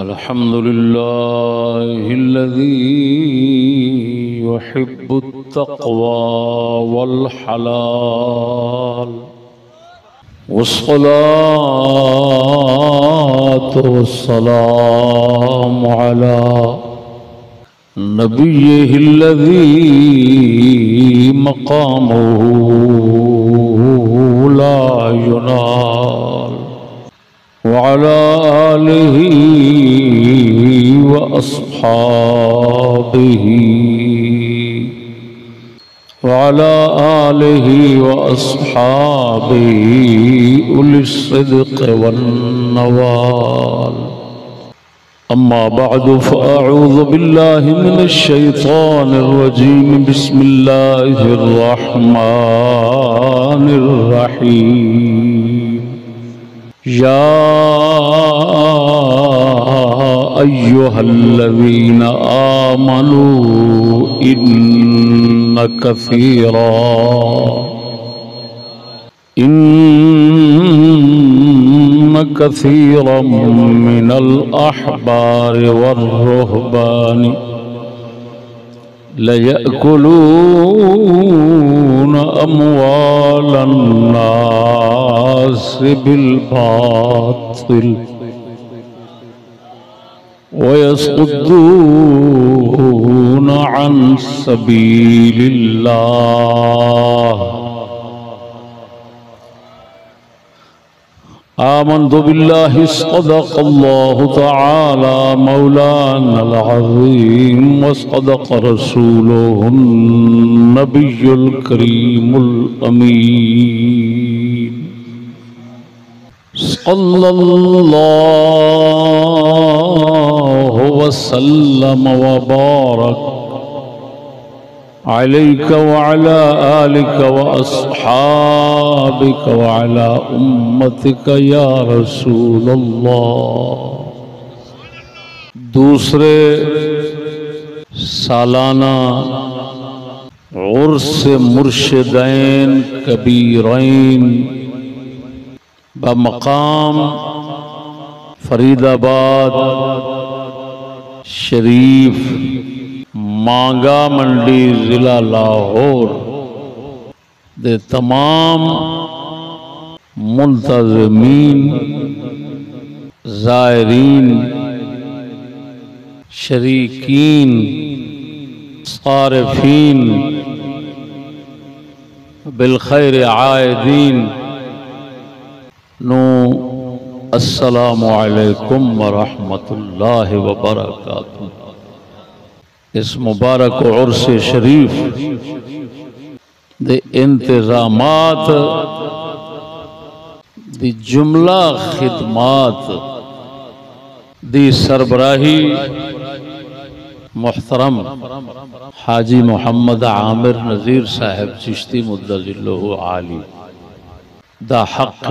अल्हम्दुलिल्लाहिल्लज़ी युहिब्बुत-तक़वा वल-हलाल वस्सलातु वस्सलामु अला नबिय्यिहिल्लज़ी मक़ामुहु ला युनाल वअला आलिहि व अस्हाबिहि वअला आलिहि व अस्हाबिहि उलिस्सिद्क़ वन्नवाल। अम्मा बअदु फ़अऊज़ु बिल्लाहि मिनश्शैतानिर्रजीम। बिस्मिल्लाहिर्रहमानिर्रहीम। या अय्युहल्लज़ीना आमनू इन्न कसीरम मिनल अहबारि वर्रुहबानि लयअकुलून अम्वालन नास बिलबातिल वयसुद्दून अन सबीलिल्लाह। आमन्तु बिल्लाहि सदक़ल्लाहु तआला मौलानल अज़ीम व सदक़ रसूलुहुन नबियुल करीमुल अमीन। सल्लल्लाहु वसल्लम व बारक अलैका व अला आलिका व अस्हाबिका व अला उम्मतिका या रसूलल्लाह। दूसरे सालाना उर्स मुर्शिदैन कबीरैन बमकाम फरीदाबाद शरीफ मांगा मंडी जिला लाहौर दे तमाम मुंतज़मीन ज़ायरीन शरीकीन सारिफीन बिलखैर आयदीन नो अस्सलामु अलैकुम व रहमतुल्लाहि व बरकातुहू। इस मुबारक उर्स शरीफ दे इंतजामात दी जुमला खिदमात दी सरबराही मुहतरम हाजी मोहम्मद आमिर नज़ीर साहब चिश्ती मुद्दज़िल्लुहु आली दा हक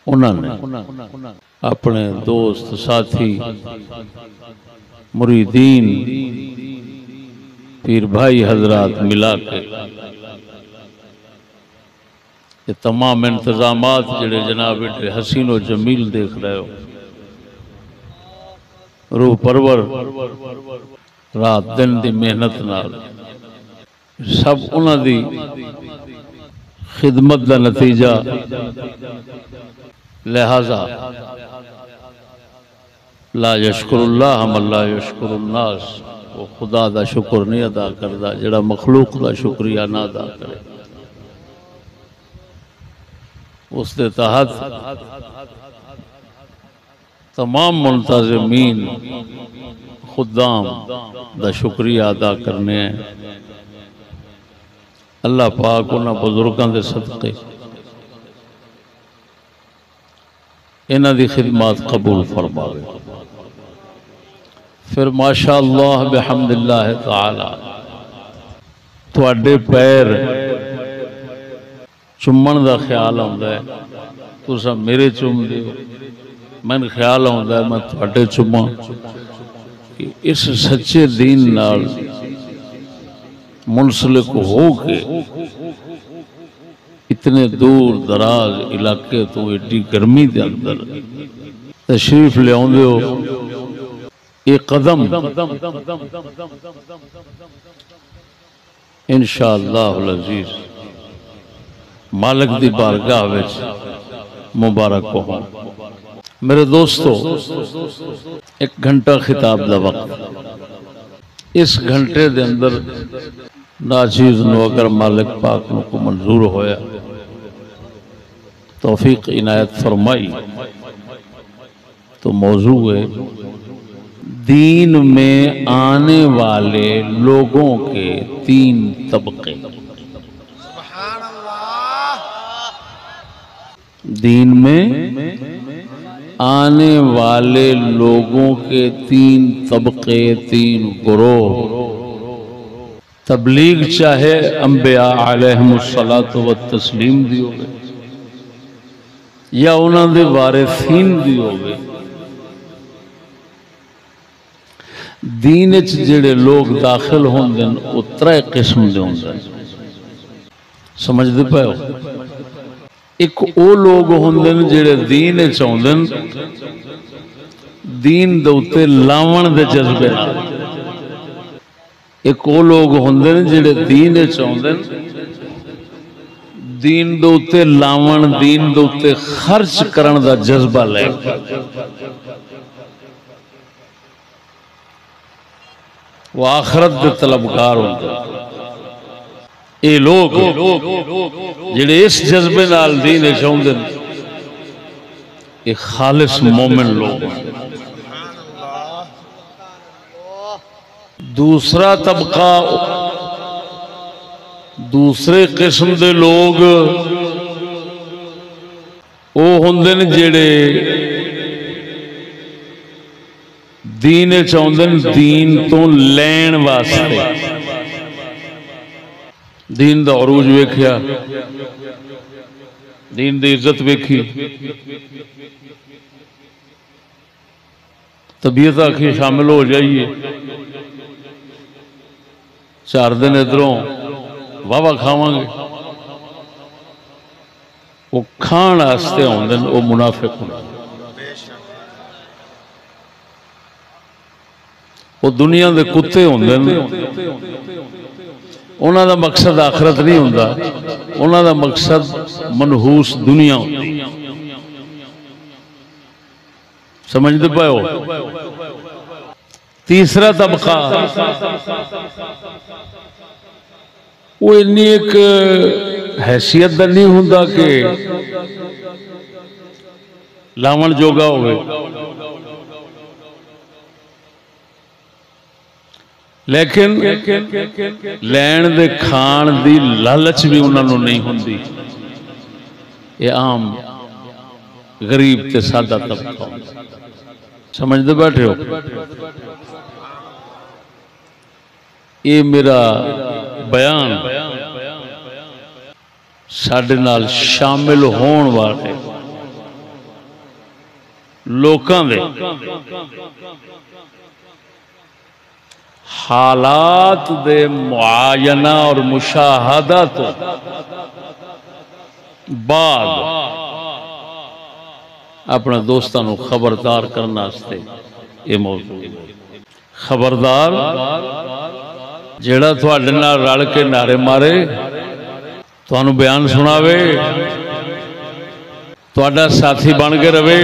उन्होंने अपने दोस्त साथी मुरीदीन पीर भाई हजरात मिला के ये तमाम इंतजामात जिहड़े जनाब इटे हसीन व जमील देख रहे हो रूह परवर रात दिन की मेहनत नाल सब उन्हां दी खिदमत का नतीजा। लिहाजा ला यशकुरुल्लाह मन ला यशकुरुन्नास, वो खुदा का शुक्र नहीं अदा करता जिहड़ा मखलूक का शुक्रिया ना अदा करे। उस दे तहत तमाम मुंतज़मीन खुदाम का शुक्रिया अदा करने हैं। अल्लाह पाक उन्हां बुजुर्गों के सदक़े इन्हां दी खिदमत कबूल फरमावे। फिर माशा अल्लाह बिहम्दिल्लाह ताला तुहाडे पैर चुम्मन का ख्याल आउंदा है, तुसा मेरे चुमदे हो, मैनूं ख्याल आउंदा है मैं तुहाडे चुम्मा। कि इस सच्चे दीन नाल मुंसलिक हो के इतने दूर दराज इलाके तो एडी गर्मी के अंदर तशरीफ ले आउंदे हो, ये कदम इंशाअल्लाहुल अजीज मालिक दी बारगाह विच मुबारक हो। मेरे दोस्तों, 1 घंटा खिताब का वक्त, इस घंटे दे अंदर नाचीज नूं अगर मालिक पाक नूं को मंजूर होया, तौफीक इनायत फरमाई, तो मौजू है दीन में आने वाले लोगों के 3 तबके। दीन में आने वाले लोगों के 3 तबके, 3 गुरोह। तबलीग चाहे अंबिया अलैहिमुस्सलातु व तस्लीम दी होवे या उन्हां दे वारिसीन दी होवे, दीन च जिहड़े लोग दाखिल होंदे वो 3 किस्म दे होंदे। समझदे पे हो? एक वो लोग होंदे जिहड़े दीन च आउंदे दीन दे उत्ते लावण दे जज्बे नाल। एक वो लोग होंदे जिहड़े दीन च आउंदे दीन दे उत्ते लावण, दीन दे उत्ते खर्च करन दा जज्बा लै। वो आखरत दे तलबगार होंदे। ये लोग जिहड़े इस जज्बे नाल दीन च आउंदे ये खालिस मोमिन लोग। दूसरा तबका, दूसरे किस्म दे लोग वो होंदे ने जिहड़े दीन च आउंदे दीन तो लैण वास्ते। दीन दा अरूज वेख्या, दीन दी इज्जत वेखी, तबीयत आखी शामिल हो जाइए, 4 दिन इधरों वाहवा खावांगे। वो खाण वास्ते आउंदे वो मुनाफिक होंदे। वो दुनिया के कुत्ते होंदे, उन्हां दा मकसद आखरत नहीं हुंदा, उन्हां दा मकसद मनहूस दुनिया होंदी। समझदे पे हो? तीसरा तबका वो इन्नी एक हैसियत दा नहीं हुंदा कि लावण जोगा होवे, लेकिन लैण दे खाण दी लालच भी उन्होंने नहीं होंदी। ये आम गरीब ते सादा तबका। समझते बैठे हो? ये मेरा बयान साडे नाल शामिल होने वाले लोकां दे हालात दे मुआयना और मुशाहदा तो बाद अपने दोस्तों को खबरदार करने ये मौजूद। खबरदार जेड़ा तुहाडे नाल रल के नारे मारे, तुहानू बयान सुनावे, तुहाडा साथी बन के रवे,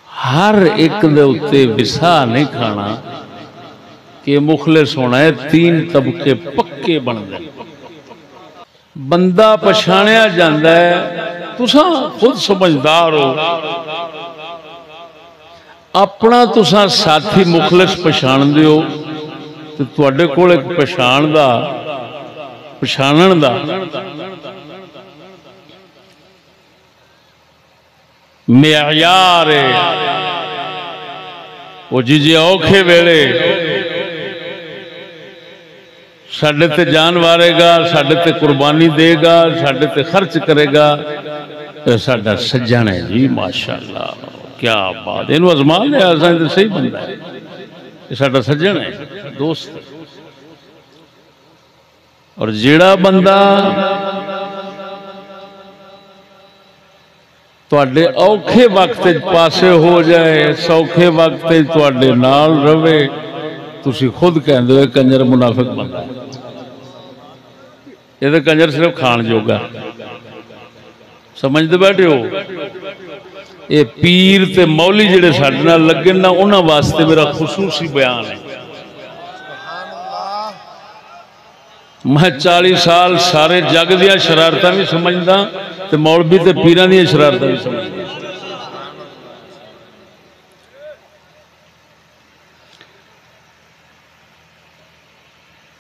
हर एक दे उत्ते विसा नहीं खाना कि मुखलिस होना है। 3 तबके पक्के बन गए। बंदा पछाणिया जांदा है, तुसां खुद समझदार हो, अपना तुसां साथी मुखलिस पछाणदे हो तो तुहाडे कोल एक पछाणन दा मेयार है। वो जिजे औखे वेले साडे ते जान वारेगा, साडे ते कुर्बानी देगा, साडे ते खर्च करेगा, साडा सज्जन है जी। माशाअल्लाह, क्या बात। इनू अजमा लिया, तो सही बंदा है, साडा सज्जन है, दोस्त। और जेड़ा बंदा तुहाडे औखे वक्त पासे हो जाए, सौखे वक्त तुहाडे नाल रवे, तुसी खुद कहंदे हो कंजर मुनाफिक बंदा है। ये कंजर सिर्फ खान जोगा, समझते बैठे हो। ये पीर ते मौली जिहड़े साडे नाल लगे ना, उन्हां वास्ते मेरा खुसूसी बयान है। मैं 40 साल सारे जग दियां शरारतां भी समझदा ते मौलवी ते पीरां दियां शरारतां भी समझदा।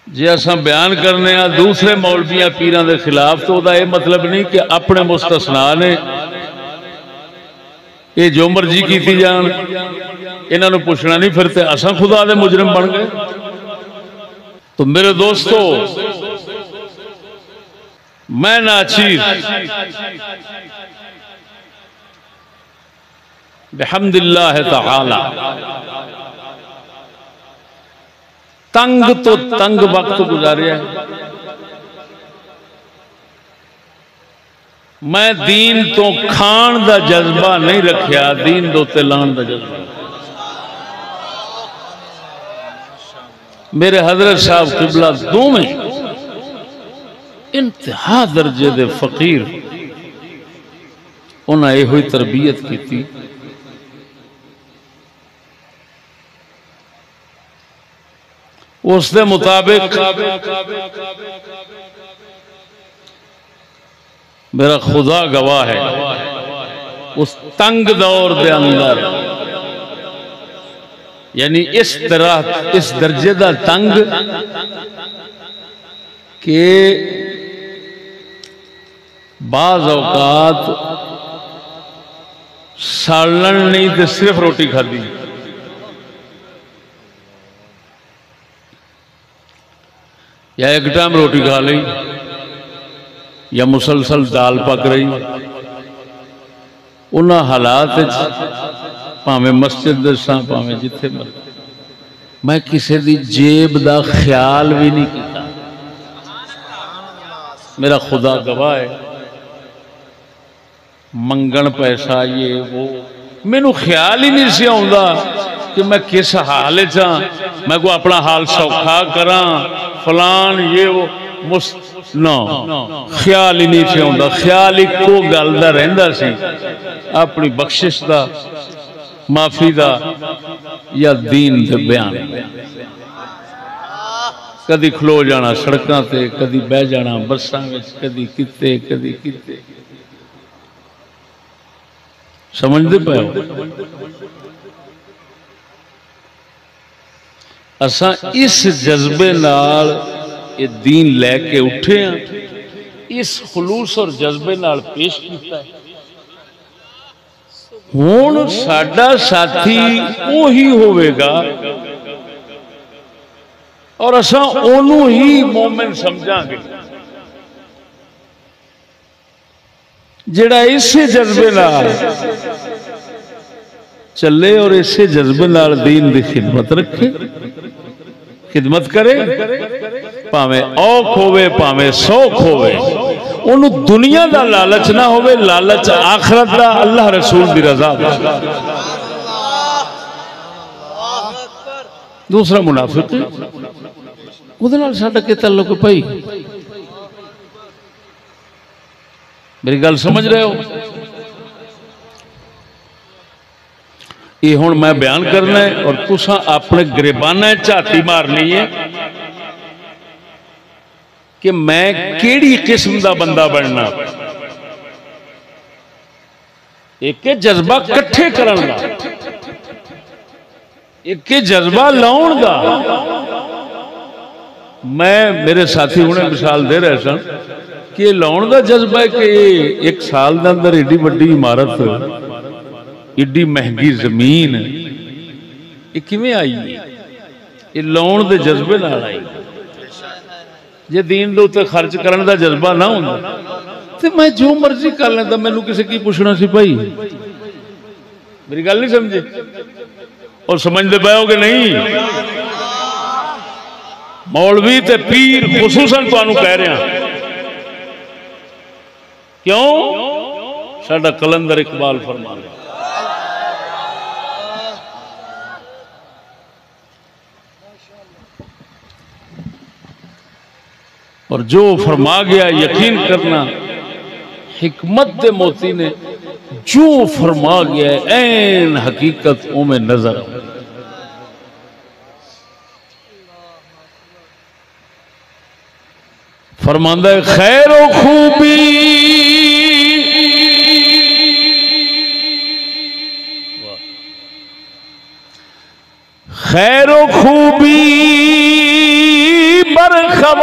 जे असां बयान करने दूसरे मौलवियां पीरां दे खिलाफ, तो उहदा यह मतलब नहीं कि अपने मुस्तसना ने, ये जो मर्जी की जान, इन्हां नूं पुछना नहीं, फिर ते असां खुदा दे मुजरिम बन गए। तो मेरे दोस्तों, मैं नाचीर बिहम्दिल्लाह तआला तंग तो तंग वक्त गुजारिया। मैं दीन तो खान दा जज्बा नहीं रखिया, दीन दे उत्ते लाण दा जज्बा। मेरे हजरत साहब किबला दोवें इंतहा दर्जे दे फकीर, उन्हें यह तरबियत की। उसके मुताबिक मेरा खुदा गवाह है, उस तंग दौर के अंदर, यानी इस तरह इस दर्जे का तंग के बाज़ औकात सालन नहीं तो सिर्फ रोटी खाधी, या एक टाइम रोटी खा ली, या मुसलसल दाल पक रही। उन्हां हालात भावें मस्जिद दसा, भावें जिथे मर्जी, मैं किसी की जेब का ख्याल भी नहीं किया। मेरा खुदा गवाह है, मंगन पैसा ये वो मैनू ख्याल ही नहीं सी आउंदा कि मैं किस हाल च हाँ, मैं को अपना हाल सौखा करा, फलान ये वो ना ख्याल ही नहीं सी आउंदा। ख्याल इको गल दा रहिंदा सी, अपनी बख्शिश दा, माफी दा, या दीन दे बयान। कदी खलो जाना सड़कों ते, कदी बह जाना बसां विच, कदी किते कदी किते। समझते पे हो? असा इस जज्बे नाल ये दीन लैके उठे हैं, इस खुलूस और जज्बे नाल पेश किया है। हुण साडा साथी वही होवेगा और असा ओनू ही मोमिन समझांगे जिहड़ा इसे जज्बे नाल चले और इसे जज्बे नाल दीन की खिदमत रखे, खिदमत करे। भावें औख होवे, भावें सौख होवे, उन्होंने दुनिया का लालच ना होवे, लालच आखरत का, अल्लाह रसूल की रजा दा। दूसरा मुनाफिक उहदे नाल साडा की ताल्लुक भाई? मेरी गल समझ रहे हो? ये हुण मैं बयान करना है और तुसां अपने गिरबाना झाती मारनी है कि मैं केड़ी किस्म का बंदा बनना। एक जज्बा कट्ठे करन दा, एक जज्बा लाउण दा। मैं मेरे साथी हुणे मिसाल दे रहे सन कि लाउण दा जज्बा है कि एक साल के अंदर एडी वड्डी इमारत, एडी महंगी जमीन, ये किवें आई? ये लाउण दे जज्बे नाल आई। जे दीन दे उत्ते खर्च करने का जज्बा ना होंदा तो मैं जो मर्जी कर लेंदा, मैनू किसी की पुछना सी भाई? मेरी गल नहीं समझे और समझते पे हो कि नहीं? मौलवी ते पीर खुसूसन तुहानू कह रहा, क्यों? साडा कलंदर इकबाल फरमांदा और जो फरमा गया यकीन करना, हिकमत दे मोती ने जो फरमा गया ऐन हकीकत में नजर। फरमांदा है खैर व खूबी खैर व खूबी बरखवास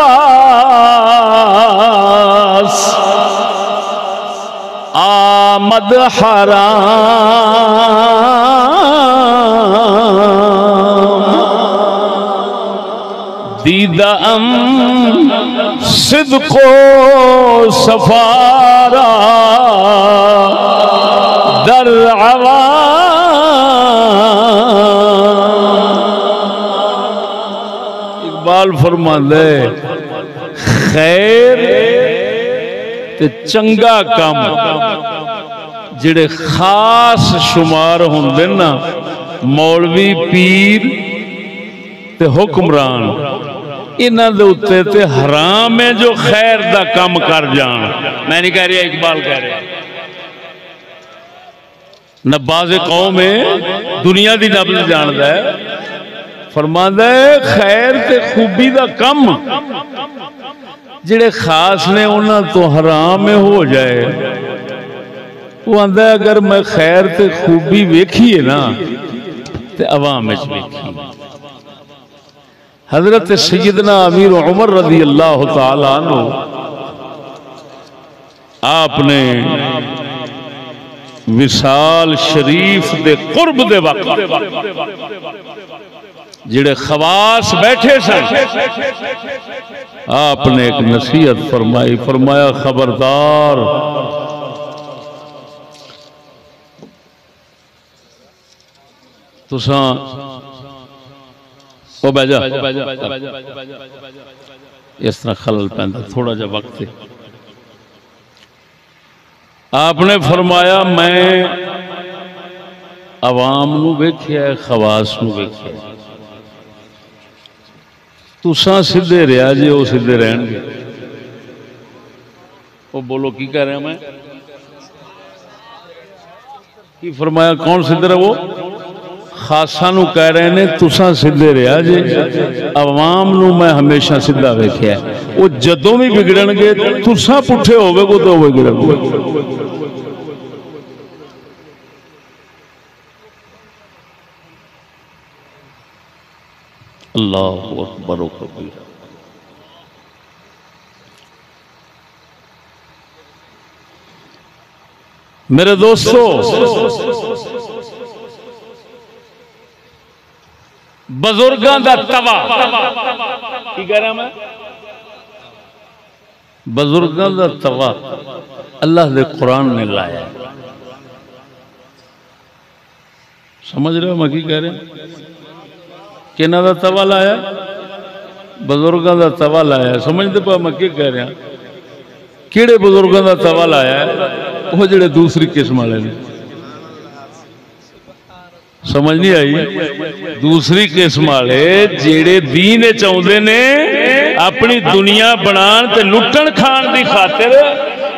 आमद हराम दीदा सिद्को सफारा दर इकबाल फरमांदे खैर ते चंगा काम जिहड़े खास शुमार होंदे ना मौलवी पीर ते हुक्मरान, इन्हां दे उत्ते ते हराम है जो खैर दा काम कर जान। मैं नहीं कह रहा, इकबाल कह रहा। नबाज़ कौम है दुनिया दी नब्ज़ जानदा है, फरमांदा है खैर ते खूबी दा कम जिहड़े खास ने उन्हां तो हराम में हो जाए। वो आंदा है अगर मैं खैर ते खूबी वेखी है ना ते अवाम विच वेखी। हजरत सैयदना अमीर उमर रज़ी अल्लाह तआला अन्हु आपने विसाल शरीफ दे कुर्ब दे वक्त जिहड़े खवास बैठे सन, आपने एक नसीहत फरमाई। फरमाया खबरदार तुसां ओ बैजा इस तरह खलल पैंदा थोड़ा जा वक्त। आपने फरमाया मैं अवाम नू वेख्या खवास नू वेख्या, तुसां सीधे रहा जे वो सीधे रहणगे। वो बोलो की कह रहा मैं की फरमाया कौन सीधे रहे? वो खासा नू कह रहे ने तुसां सीधे रहा जे, अवाम नू मैं हमेशा सीधा वेख्या। वो जदों भी बिगड़नगे तुसां पुठे होवेगो तो बिगड़नगे। अल्लाहु अकबर व कबीरा। मेरे दोस्तों, बुजुर्गां दा तवा की कह रहा मैं, बुजुर्गां दा तवा अल्लाह दे कुरान ने लाया। समझ रहे हो मैं की कह रहा? किन्हां दा तवा लाया? बुजुर्गां दा तवा लाया। समझते पा मैं की कह रहा? किहड़े बुजुर्गां दा तवा लाया? वो जिहड़े दूसरी किस्म वाले ने। समझ नहीं आई? दूसरी किस्म वाले जिहड़े दीन चाहुंदे ने अपनी दुनिया बनान ते लुटन खान की खातिर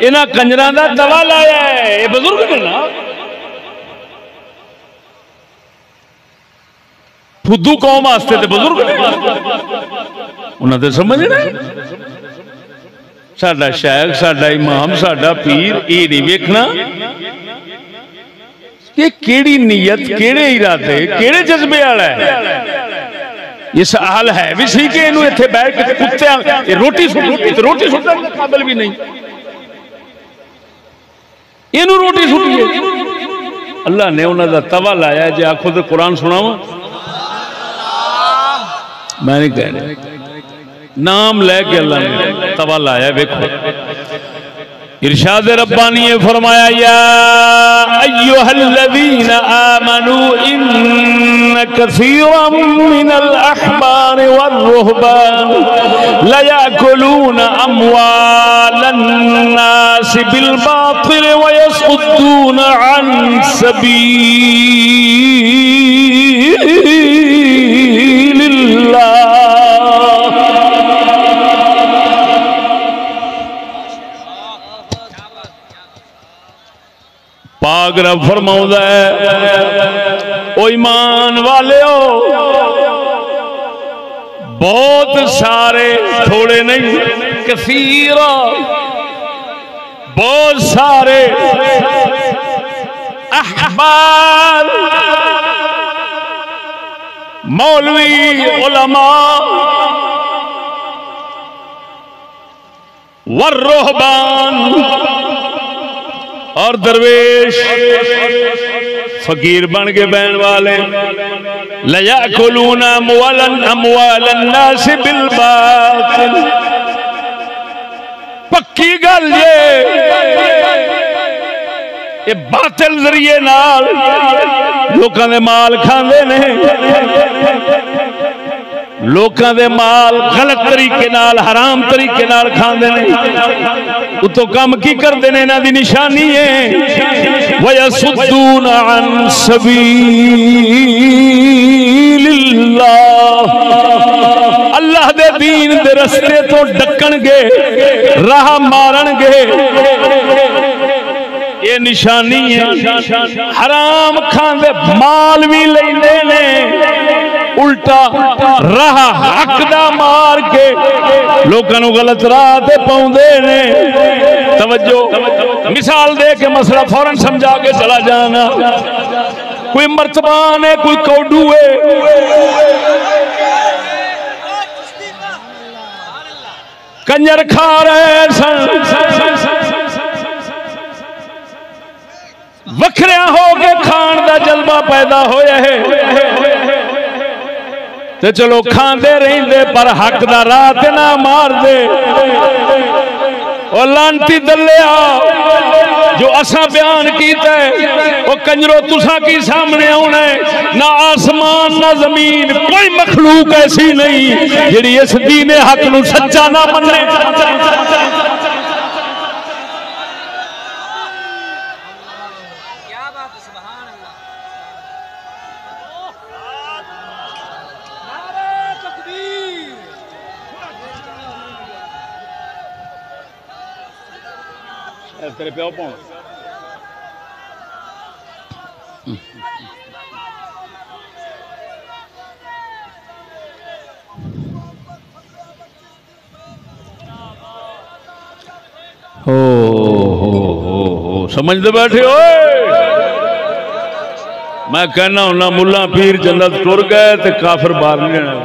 इन्हां कंजरां दा तवा लाया है। ये बुजुर्ग ने ना, फुद्दू कौम वास्ते ते बुजुर्ग ने, उन्हां ते समझना साडा शायख, साडा इमाम, साडा पीर ये नहीं वेखना कि केड़ी नीयत, केड़े इरादे, केड़े जज्बे वाला है। इस हाल है भी सी कि इन्हू इत्थे बैठ के कुत्ते रोटी रोटी सुटने के काबिल भी नहीं, इन्हू रोटी सुटिए। अल्लाह ने उन्होंने तवा लाया। जे आखो तो कुरान सुनावा, मैं नहीं कह रहा, नाम लैके अल्लाह ने तवा लाया। वेखो इरशाद रब्बानी ने फरमाया या अय्युहल्लज़ीना आमनू इन्न कसीरम मिनल अहबार वर्रुहबान लयाकुलूना अम्वालन नास बिल बातिल व यसुद्दूना अन सबीलिल्लाह। पाक रब फरमाउंदा है ओ ईमान वालेओ बहुत सारे, थोड़े नहीं, कसीरा बहुत सारे अहबार मौलवी उलमा वर्रुहबान और दरवेश फकीर बन के बहन वाले लयाकुलूना अम्वालन नास बिल बातिल। पक्की गल ये बातिल जरिए नाल लोकां दे माल खांदे ने, लोकां दे माल गलत तरीके नाल हराम तरीके नाल खांदे ने। उतो काम की करते ने, इन्हां दी निशानी है वयसुद्दूना अन सबीलिल्लाह। अल्लाह दे दीन दे रस्ते तो डकणगे, राह मारनगे, ये निशानी है। हराम खांदे माल भी लेंदे ने, उल्टा राह हक दा मार के लोगों को गलत राह ते पाउंदे ने। तवज्जो, मिसाल दे के मसला फौरन समझा के चला जाना। कोई मर्तबान है, कोई कौडू है, कंजर खा रहे सन, वखरिया हो के खान का जल्बा पैदा होया है ते चलो खांदे रहिंदे पर हक दा राह ते ना मार दे। और लांती दलिया जो असा बयान कीता है वो कंजरो तुसा की सामने आना है। ना आसमान ना जमीन कोई मखलूक ऐसी नहीं जिहड़ी इस दीन हक नूं सच्चा ना मन्ने। तेरे प्यो पौन हो समझते बैठे हो। मैं कहना हूं ना मुल्ला पीर जन्नत टुर गए ते काफिर बाहर नहीं आना।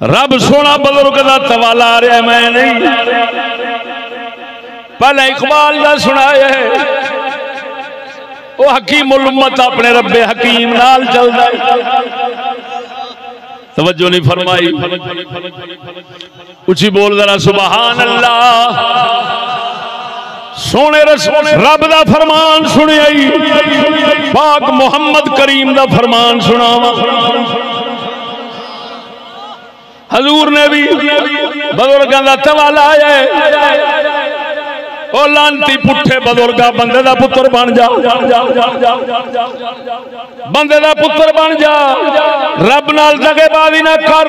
रब सोना बुजुर्ग का तवाला आ रहा है, मैं नहीं। पहले इकबाल का सुनाया है वो हकीम उल उम्मत अपने रब्बे हकीम नाल चलदा है। तवज्जो नहीं फरमाई, उची बोल जरा सुभान अल्लाह। सोने रसूल रब दा फरमान सुनिया, पाक मुहम्मद करीम दा फरमान सुनावा। हजूर ने भी बुजुर्गों का तवाला आया है। ओ लांती पुठे बुजुर्गा बंदे दा पुत्र बन जा, बंदे दा पुत्र बन जा, रब नाल दगेबाजी ना कर,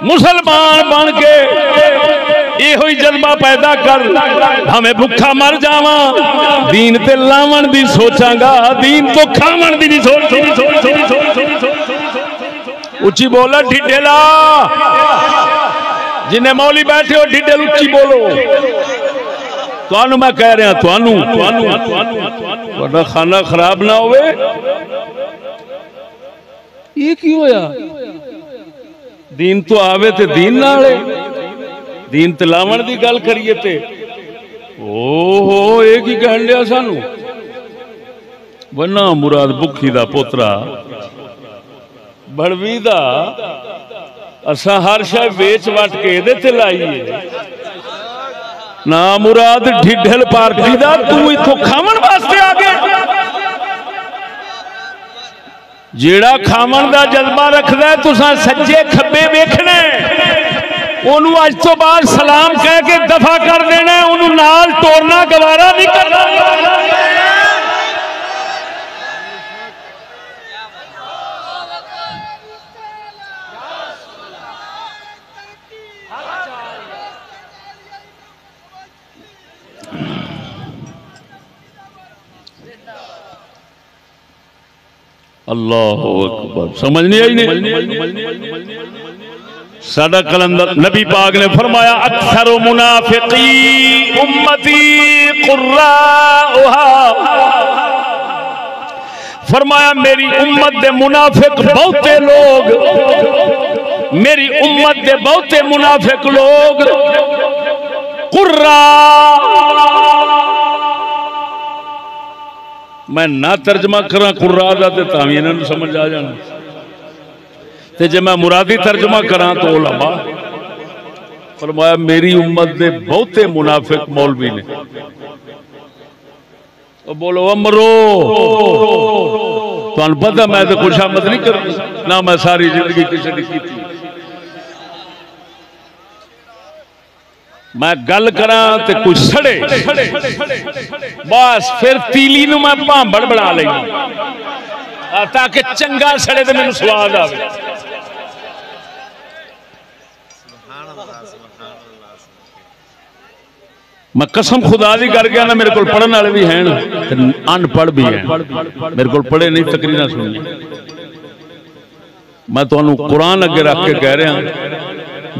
मुसलमान बन के यो ही जज्बा पैदा कर। हमें भुखा मर जावा दीन ते लावन दी सोचांगा, दीन तो खावन दी नहीं सोच। उची बोला ढिडेला, जिन्हें मौली बैठे हो ढिडेल उची बोलो। तुहानू मैं कह रहा, तुहानू खाना खराब ना होवे। ये की होया? दीन तो आवे ते दीन नाले, दीन ते लावण दी गल करिए ते ओहो ये की कहन लिया सानू। वना मुराद भुखी दा पोतरा बड़वी दा असा हर शय वेच वट के इहदे ते लाईए ना मुराद ढिढल पार्टी दा तू इथों खावन वास्ते आ गया जेड़ा खावन दा जज्बा रखदा है तुसां सज्जे खब्बे वेखना ओनू अज तो बाद सलाम कह के दफा कर देना ओनू नाल टोरना गवारा नहीं करना अल्लाह अकबर समझ नहीं आई नहीं साडा कलंदर नबी पाक ने फरमाया अक्सर मुनाफिकी उम्मती कुर्राउहा फरमाया मेरी उम्मत दे मुनाफिक बहुते लोग मेरी उम्मत दे बहुते मुनाफिक लोग कुर्रा मैं ना तर्जमा करा कुर्रा दा ते तां इन्हां नूं समझ आ जाना ते जे मैं मुरादी तर्जमा करा तो उलमा फरमाया मेरी उम्मत दे बहुते मुनाफिक मौलवी ने तो बोलो अमरो तुहानूं पता मैं तो खुशामद नहीं करनी ना मैं सारी जिंदगी किसी ने की मैं गल करा ते कुछ सड़े बस फिर तीली नूं मैं भांबड़ बना लेंगी ताकि चंगा सड़े तो मैनूं स्वाद आवे मैं कसम खुदा दी कर गया ना मेरे को पढ़ने वाले भी हैं अनपढ़ भी हैं मेरे को पढ़े नहीं तकरीर सुनी मैं तुहानूं कुरान अगे रख के कह रहा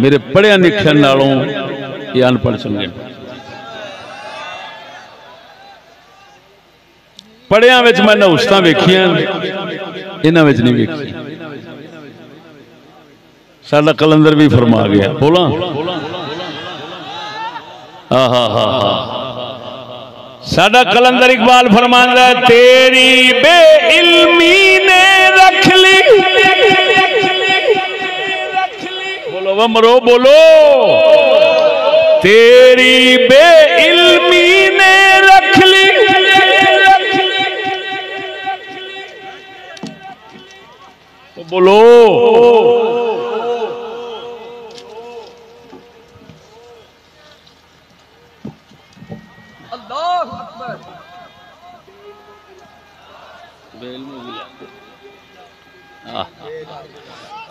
मेरे पढ़िया लिखिया नालों ये अनपढ़ चंगे पढ़िया मैं नहुसतां वेखियां इन्हां विच नहीं वेखी साडा कलंदर भी फरमा गया बोला साडा कलंदर इकबाल फरमांदा है तेरी बेइल्मी ने रख ली बोलो वमरो बोलो तेरी बेइल्मी ने रख ली बोलो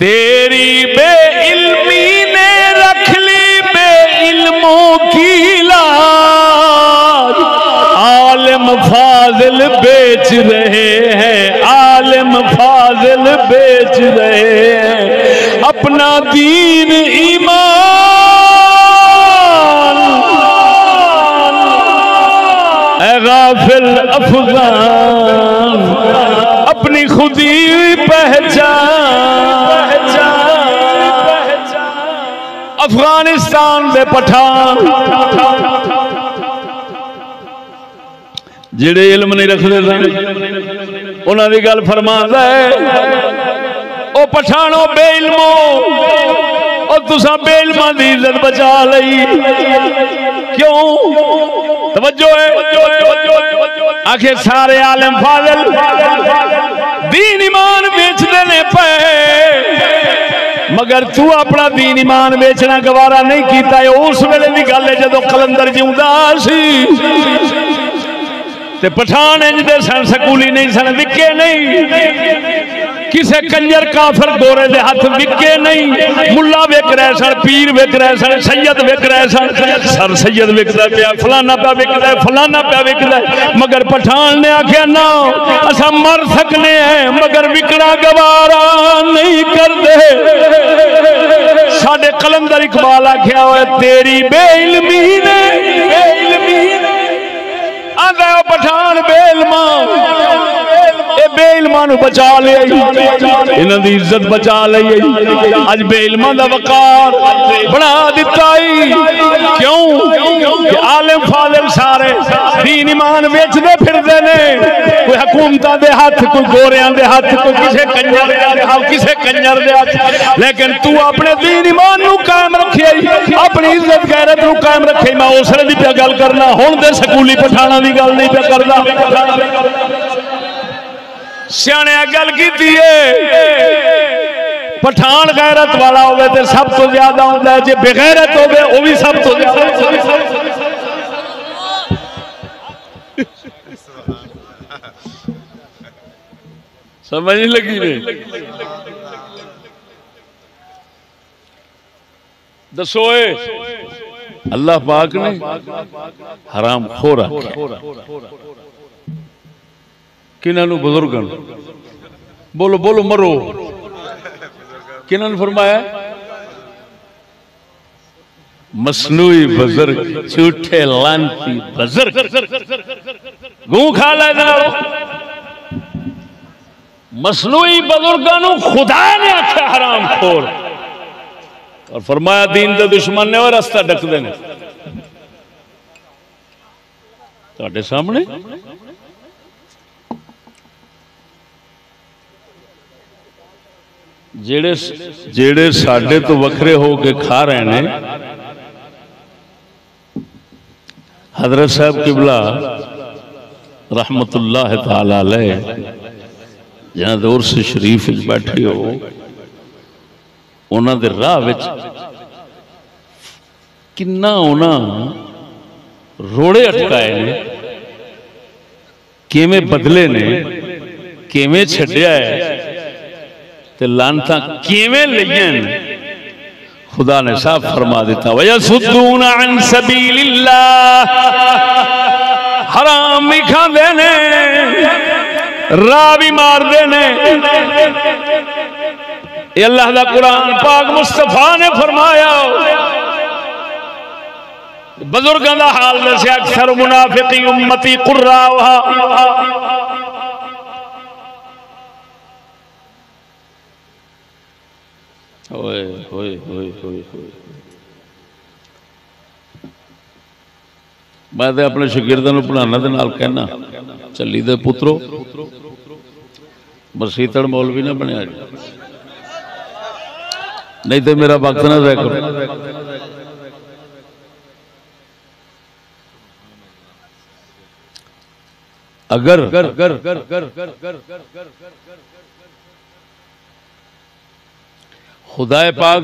तेरी बेइल्मी ने रख ली बेइल्मों की लाज आलिम फाजिल बेच रहे हैं आलिम फाजिल बेच रहे हैं अपना दीन ईमान ऐ गाफिल अफगान अपनी खुदी पहचान अफगानिस्तान दे पठान जिहड़े इल्म नहीं रखते सन उन्हां दी गल फरमांदा है ओ पठानो बेइल्मो ओ तुसां बेइल्मां दी इज्जत बचा लई क्यों तवज्जो है आखिर सारे आलिम फाजिल दीन ईमान बेचते ने पे मगर तू अपना दीन ईमान बेचना गवारा नहीं किया उस वेले की गल है जदों कलंदर जिंदा सी ते पठान इंजदे सन सकूली नहीं सन विके नहीं किसे कंजर काफिर गोरे दे हाथ विके नहीं मुल्ला विक रहे सन पीर विक रहे सन सैयद विक रहे सन सर सैयद विकदा पिया फलाना पिया विकदा फलाना पिया विकदा मगर पठान ने आख्या ना असा मर सकने हैं मगर विकना गवारा नहीं करते साडे कलंदर इकबाल आख्या हुआ तेरी बेइल्मी ने आंदा पठान बेइल्मा बेइल्मा बचा लिया इन्हां दी इज्जत बचा ली अज बेइल्मा दा वकार बना दिता क्यों कि आलिम फाजिल सारे दीन ईमान बेचदे फिरदे ने कोई हुकूमतां दे हाथ, कोई गोरियां दे हाथ, कोई किसे कंजर दे हाथ, किसे कंजर दे हाथ, लेकिन तू अपने दीन ईमान नू कायम रखे, अपनी इज्जत गैरत नू कायम रखे। मैं उसले दी पे गल करना, हुण दे स्कूली पठाणा दी गल नहीं पे करदा। सियाणे गल कीती है, पठान गैरत वाला होवे ते सब तो ज्यादा होंदा है, जे बेगैरत होवे वो भी सब तो ज्यादा। समझ नहीं लगी ने? दसो अल्लाह पाक ने हराम खोर किन्हों बुजुर्गों, बोलो बोलो मरो, किन्होंने फरमाया? मसनूई बुजुर्ग, झूठे लानती बुजुर्ग, गूं खा ले। मसनूई बुजुर्गों खुदा ने आख्या हराम खोर, और फरमाया दीन दे दुश्मन ने और रास्ता डकते हैं तुहाडे सामने। जेड़े जेड़े साडे तो वखरे हो के खा रहे हैं, हजरत साहब किबला रहमतुल्लाह ताला अलैह जहाँ दौर से शरीफ बैठे हो, उन्होंने राह विच किन्ना रोड़े अटकाए ने, किवें बदले ने, किवें छड्या है ते लानता किवें लईयां ने। खुदा ने साफ फरमा दिता, वयसुद्दून अन सबीलिल्लाह, हराम भी खांदे ने, राह भी मारदे ने। ये अल्लाह दा कुरान पाक मुस्तफा ने फरमाया। बुजुर्गों का हाल दस्या, अक्सर मुनाफिकी उम्मती कुर्राहा, होए होए होए होए होए। मैं तो अपने शागिर्दां नूं पढ़ाना दे नाल कहना, झल्ली दे पुत्रो मसीतड़ मौलवी ना बनिया जी, नहीं तो मेरा वक्त ना ज़ाया करो। अगर खुदाए पाक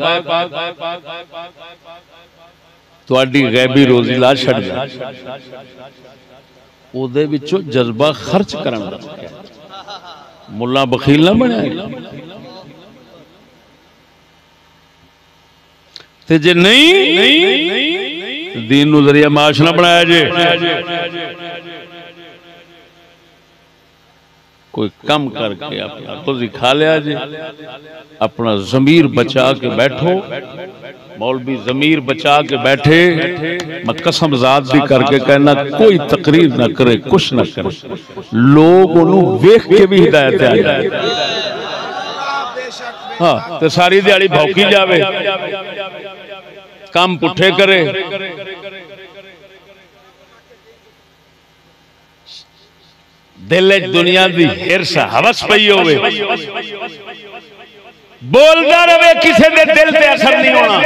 तुहाडी गैबी रोजी ला छड़ जाए, उहदे विचों जज्बा खर्च करन दा, मुल्ला बखील ना बनया। ते जे नहीं दीन नूं जरिया माश ना बनाया जे। कोई कम करके अपना रोजी खा लिया जे, अपना जमीर बचा के बैठो। मौलवी जमीर बचा के बैठे, मैं कसम जात दी करके कहना, कोई तकरीर ना करे, कुछ ना करे, लोग उन्होंने वेख के भी हिदायत आ जाए। हाँ तो सारी दिहाड़ी भौंकी जावे, काम पुठे करे, दिल दुनिया की हिरस हवस पई होवे, बोलता रहे, किसी के दिल पे असर नहीं होना।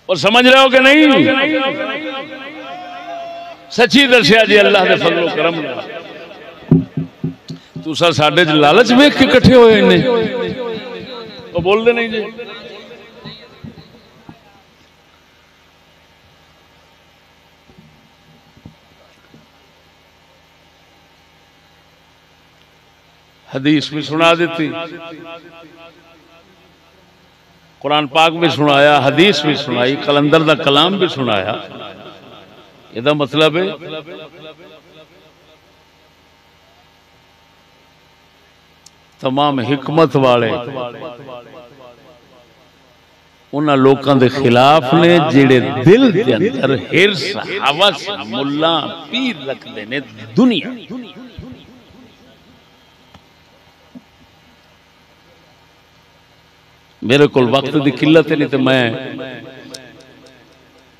और समझ रहे हो कि नहीं? सच्ची दसिया जी अल्लाह के फजलो करम तुसा साडे च लालच वेख के इकट्ठे होए ने, तो बोलते नहीं जी। हदीस भी सुना देती, कुरान पाक भी सुनाया, हदीस भी सुनाई, कलंदर दा कलाम भी सुनाया। इहदा मतलब है तमाम हिकमत वाले उन्हां लोकां दे खिलाफ ने जिहड़े दिल दे अंदर हिरस हवस मुल्ला पीर रखदे ने दुनिया। मेरे को वक्त की किल्लत है, नहीं तो मैं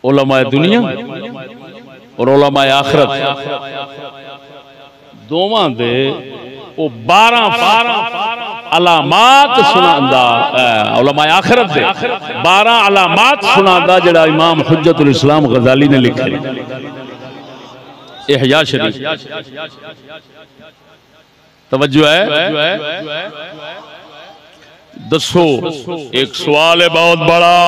उलमाए दुनिया और उलमाए आखिरत दोवां दे वो 12 अलामात सुनांदा उलमाए आखिरत दे 12 अलामात सुनांदा जड़ा इमाम हुज्जतुल इस्लाम गजाली ने लिखे इहया शरीफ। तवज्जो है दसो एक सवाल है बहुत बड़ा।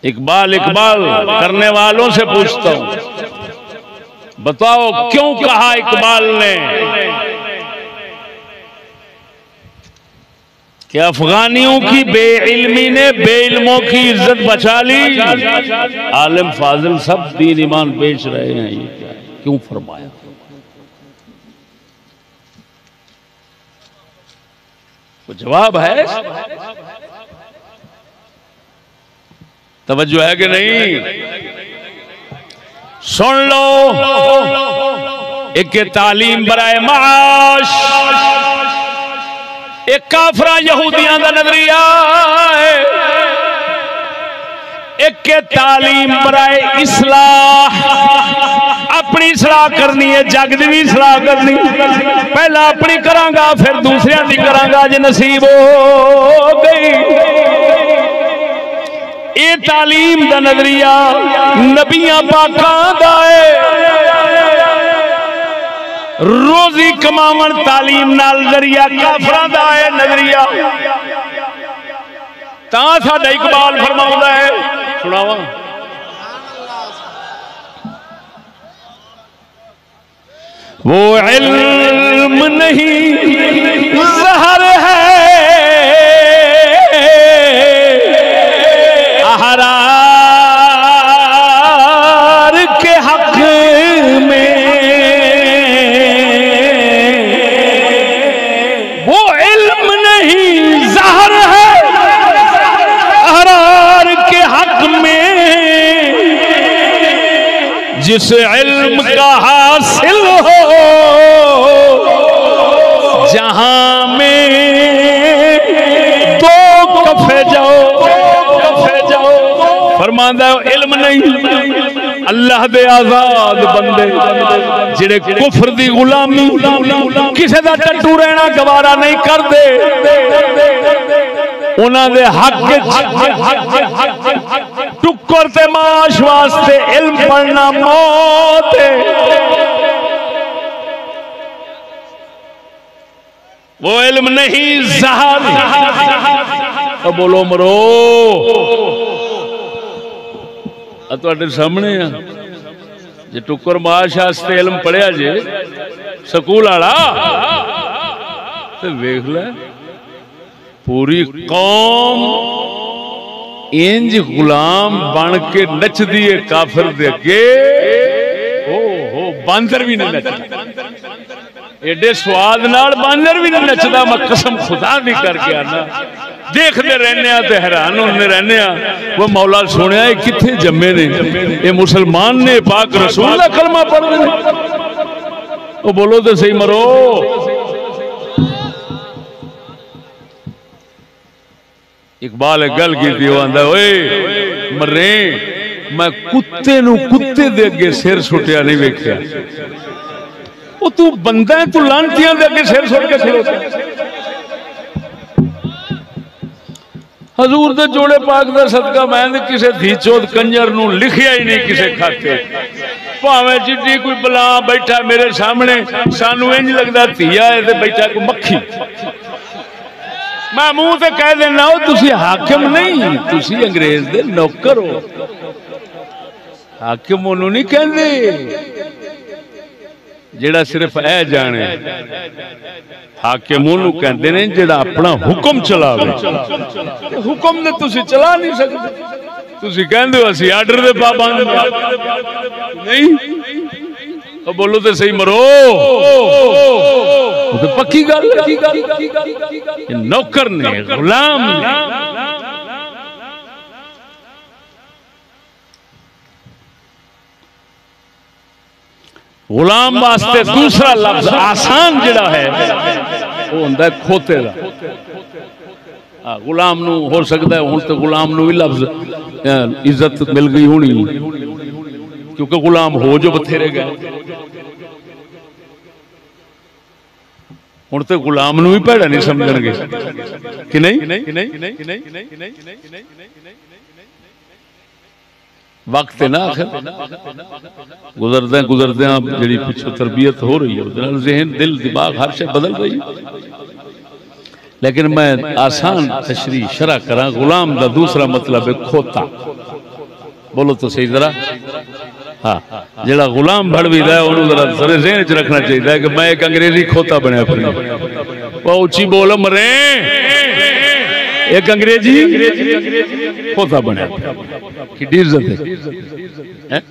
इकबाल करने वालों से पूछता हूं, बताओ क्यों कहा इकबाल ने कि अफगानियों की बेइल्मी ने बेइल्मों की इज्जत बचा ली, आलिम फाजिल सब दीन ईमान बेच रहे हैं, ये क्या है? क्यों फरमाया? तो जवाब है, तवज्जो है कि नहीं? सुन लो, एक तालीम बराए माश, एक काफरा यहूदियां का नजरिया है, एक तालीम बराए इस्लाह, अपनी सलाह करनी है, जग दी भी सलाह करनी, पहला अपनी करांगा फिर दूसरियां दी करांगा जे नसीब हो गई। ये तालीम दा नजरिया नबियां पाकां दा है, रोजी कमावन तालीम नाल जरिया काफरां दा है नजरिया। ता साडा इकबाल फरमाउंदा है, सुनावा वो इल्म नहीं ज़हर है अहरार के हक में, वो इल्म नहीं ज़हर है अहरार के हक में, जिस इल्म का हासिल हो जहां में दो कफे जाओ फरमांदा इल्म नहीं अल्लाह दे आजाद बंदे जिहड़े कुफर दी गुलामी किसी दा टट्टू रहना गवारा नहीं करदे, उन्हां दे हक टुक्कर ते माश वास्ते इल्म पढ़ना मौत है। वो इल्म नहीं ज़हर। तो बोलो मरो, तुहाडे सामने आ जे टुक्कर माश वास्ते इल्म पढ़िया जे स्कूल वाला, तो वेख ले पूरी कौम इंज गुलाम बन के नचदी है काफिर दे अगे। ओ हो बांदर भी नहीं नचदा, एडे स्वाद नाल बांदर भी नहीं नचदा। मैं कसम खुदा दी करके आना, देखते रहने ते हैरान होते रहने। वो मौला सुनिया किथे जम्मे ने, ये मुसलमान ने पाक रसूल दा कलमा पढ़दे ने। वो बोलो तो सही मरो, इकबाल गल की आंदा ओए मरे मैं कुत्ते नू कुत्ते दे अगे सिर सुटिया नहीं वेख्या। वो तू बंदा है, तू लांतियां दे अगे सिर सुट के खलोता। हजूर दे जोड़े पाक दा सदका मैं किसी धी चौथ कंजर नू लिखिया ही नहीं किसी खाते, भावें जिड्डी कोई बला बैठा मेरे सामने, सानू इंज लगदा धीया है ते बैठा कोई मक्खी। मैं मुंह से कह देना हो तुसी हाकिम नहीं, तुसी अंग्रेज दे नौकर हो। हाकिम ओनू नहीं कहंदे जेड़ा सिर्फ ऐ जाने, हाकिम ओनू कहंदे ने जेड़ा अपना हुक्म चलावे। हुक्म ने तुसी चला नहीं सकते, तुसी कहंदे हो असी आर्डर दे पाबंद नहीं। तो बोलो तो सही मरो, तो पक्की गल नौकर ने गुलाम ने। गुलाम वास्ते दूसरा लफ्ज आसान जिहड़ा है वो हुंदा खोते दा। हाँ गुलाम नू हो सकता है हुण तो गुलाम नू भी लफ्ज इज्जत मिल गई होनी क्योंकि गुलाम हो जो बथेरे गए हुण तो गुलाम नू भी भैड़ा नहीं समझणगे कि नहीं वक्त है ना आखिर गुजरदे जी पिछों तरबियत हो रही है ज़हन दिल दिमाग हर शे बदल रही है लेकिन मैं आसान तशरीह शरह करा गुलाम का दूसरा मतलब है खोता बोलो तो सही जरा हाँ जेड़ा गुलाम भड़वीदा है उन्होंने जरा सारे ज़हन च रखना चाहिए कि मैं एक अंग्रेजी खोता बनया फिर वो उच्ची बोल मरे एक अंग्रेजी खोता बनया कि इज्जत है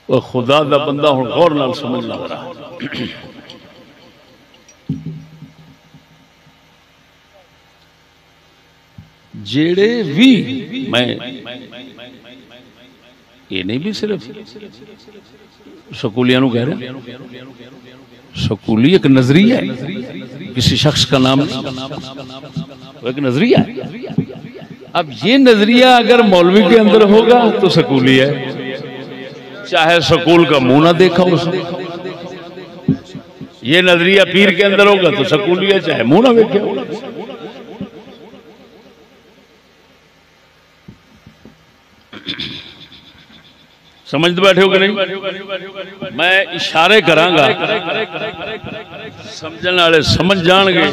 वो खुदा दा बंदा हुण गौर नाल समझ लग रहा जेड़े भी मैं ये नहीं भी सिर्फ स्कूलिया कह रहे स्कूली एक नजरिया है किसी शख्स का नाम वो एक नजरिया है अब ये नजरिया अगर मौलवी के अंदर होगा तो स्कूली है चाहे स्कूल का मुंह ना देखा उसने ये नजरिया पीर के अंदर होगा तो स्कूली है चाहे मुंह ना देखे समझते बैठे हो कि नहीं मैं इशारे करांगा समझने वाले समझ जाएंगे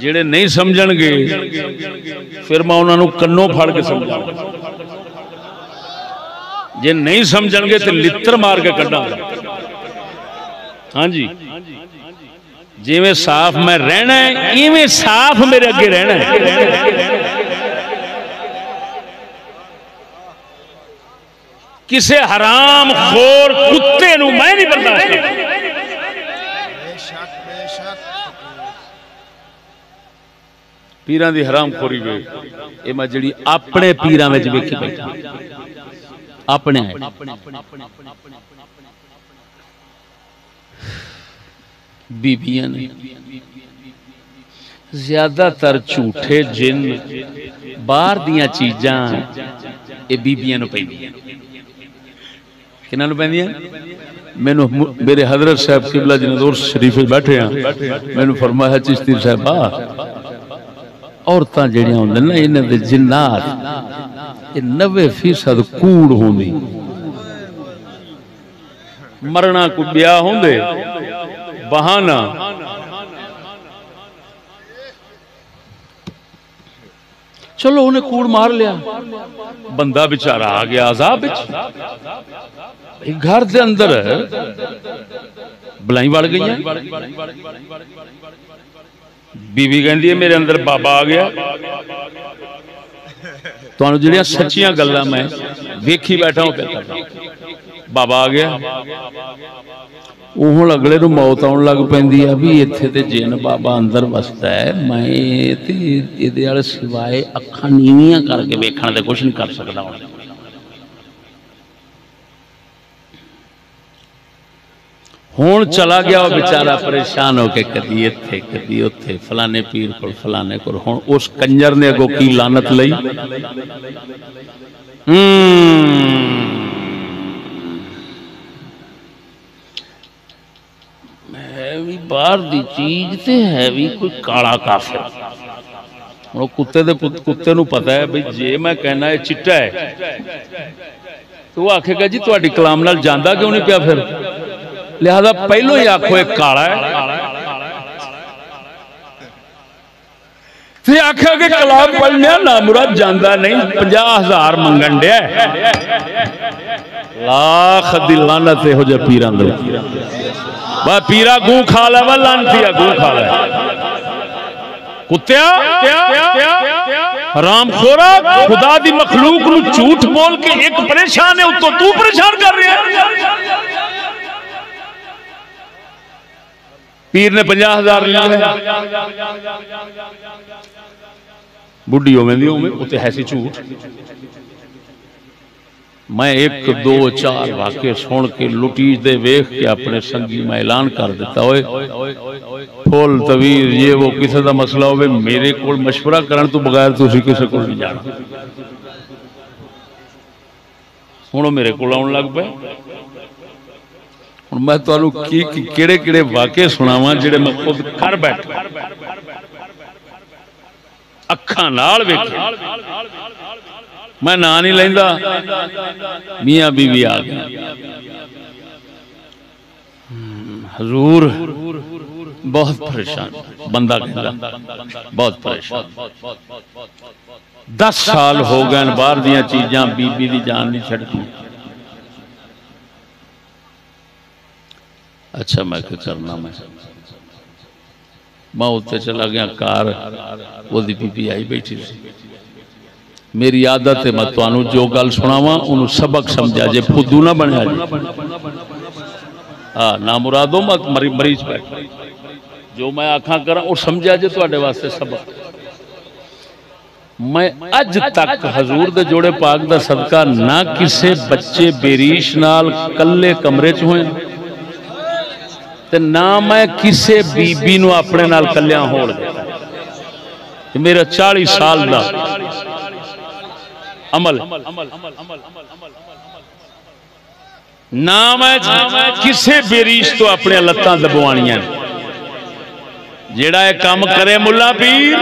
जेड़े नहीं समझणगे फिर मैं उन्होंने कन्नों फाड़ के समझाऊंगा जे नहीं समझणगे तो लित्र मार के कढ़ांगा हाँ जी जिवें साफ मैं रहना है इवें साफ मेरे अगे रहना है किसे हराम खोर कुत्ते नू मैं नहीं बर्दाश्त करता पीरां दी हराम खोरी वे ये मैं जिहड़ी अपने पीरां विच वेखी बैठा अपने बीबियां ने ज्यादातर झूठे जिन बाहर दियां चीजां ये बीबियां नू पैंदियां किन्हां नू पैंदियां मैनू मेरे हजरत साहब किबला जिन्हों शरीफ बैठे हैं मैनू फरमाया चिश्ती साहबा औरतां जिहड़ियां हुंदियां ना इन्हां दे जिन्नात ये 90% कूड़ होंदी मरना कोई ब्याह होंदे बहाना चलो उन्हें कूड़ मार लिया बंदा बेचारा आ गया अजाब घर के अंदर बलाई वड़ गई बीवी कहती है मेरे अंदर बाबा आ गया तो जो सच्चियां गल्लां मैं वेखी बैठा हूं बाबा आ गया वो हुण अगले नूं मौत आउण लग पैंदी है भी इत्थे ते जिन बाबा अंदर वसदा है मैं ते इहदे वाले सिवाय अखां नीवियां करके वेखण दे कुछ नहीं कर सकदा हुण चला गया वो बेचारा परेशान होके कदी इत्थे कदी उत्थे फलाने पीर कोल फलाने कोल हुण उस कंजर ने अगों की लानत लई भी बाहर दी चीज ते है भी कोई काला काफिर हुण कुत्ते दे कुत्ते नूं पता है भाई जे मैं कहना है चिट्टा है तो वो आखेगा जी तुहाडी कलाम नाल जांदा क्यों नहीं पिया फिर लिहाजा पहलों ही आखो एक काला है ते आखेगा कलाम पढ़ने ना मुराद जांदा नहीं 50,000 मंगन दिया लाख दी लानत हो जा पीरां दे वह पीरा गू खा लै वह लानती गू खा लै कुत्तिया हरामखोरा खुदा दी मखलूक नूं झूठ बोल के एक परेशान है उत्तों तू परेशान कर रहा है पीर ने 50,000 लिया बुढ़ी हो गई उत्ते है सी झूठ मैं 1 2 4 वाक़े सुन के लुटीज दे वेख के अपने संगी मैं ऐलान कर दिता, ओए फुल तवीर ये वो किसी का मसला हो मेरे को मशवरा करने तो बगैर तुम किसी को नहीं जाना। हुण मेरे को आउण लग पे, हुण मैं तुहानू किहड़े वाक़े सुणावां जिहड़े मैं खुद कर बैठा अखां नाल वेखे। मैं ना नहीं लैंदा, मियाँ बीवी आ गए। हजूर बहुत परेशान, बंदा कहता बहुत परेशान, 10 साल हो गए बाहर दियां चीज़ां बीबी दी जान नहीं छड़ती। अच्छा मैं क्या करना, मैं उत्ते चला गया, कार ओदी बीबी आई बैठी सी। मेरी आदत है मैं तुहानू जो गल सुनावा उन्होंने सबक समझा जे, फुद्दू ना बनया जी। हाँ ना मुरादो मत मरीज बैठ, जो मैं आखा करा और समझा जे तुहाडे वास्ते सबक। मैं अज तक हजूर दे जोड़े पाक दा सदका ना किसे बच्चे बेरीश नाल कल्ले कमरे च होए ते ना मैं किसे बीबी नू अपने नाल कल्यां होण दिता। मेरा 40 साल दा अमल ना मैं किसे बेरीश तो अपने लत्तां दबवानियां। जेड़ा काम करे मुल्ला पीर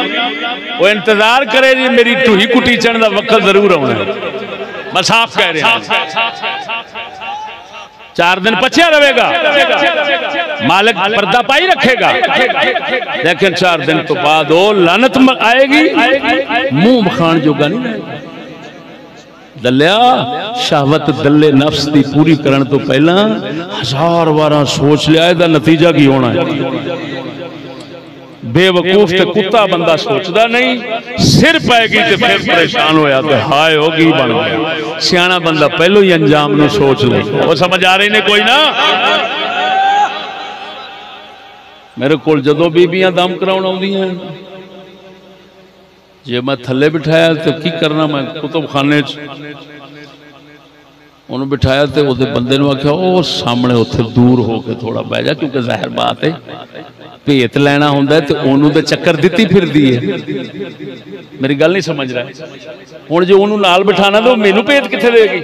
वो इंतजार करे जी मेरी ढूही कुटी चढ़ने का वक्त जरूर आना। मैं साफ कह रहा 4 दिन पछिया रहेगा, मालिक पर्दा पाई रखेगा, लेकिन 4 दिन तो बाद वो लानत आएगी, मुंह खान जोगा नहीं रहेगा। दलिया शहवत दले नफ्स की पूरी करने तो पहला 1000 बार सोच लिया इसका नतीजा की होना है। बेवकूफ ते कुत्ता बंदा सोचता नहीं, सिर पैगी ते फिर परेशान होया तो हाय होगी बन गया। सियाना बंदा पहलो ही अंजाम न सोच ले। वो समझ आ रही ने कोई ना। मेरे को जदों बीबियां दम कराउण आउंदियां, जे मैं थले बिठाया तो की करना, मैं कुतुबखाने उन्होंने बिठाया तो वो बंदे ने आख्या वो सामने उत्थे दूर होके थोड़ा बह जा, क्योंकि जाहिर बात है भेत लेना होंदा तो उन्होंने तो चक्कर दी फिर दी है। मेरी गल नहीं समझ रहा। हुण जो उन्होंने नाल बिठाना तो मैनू भेत कित्थे देगी।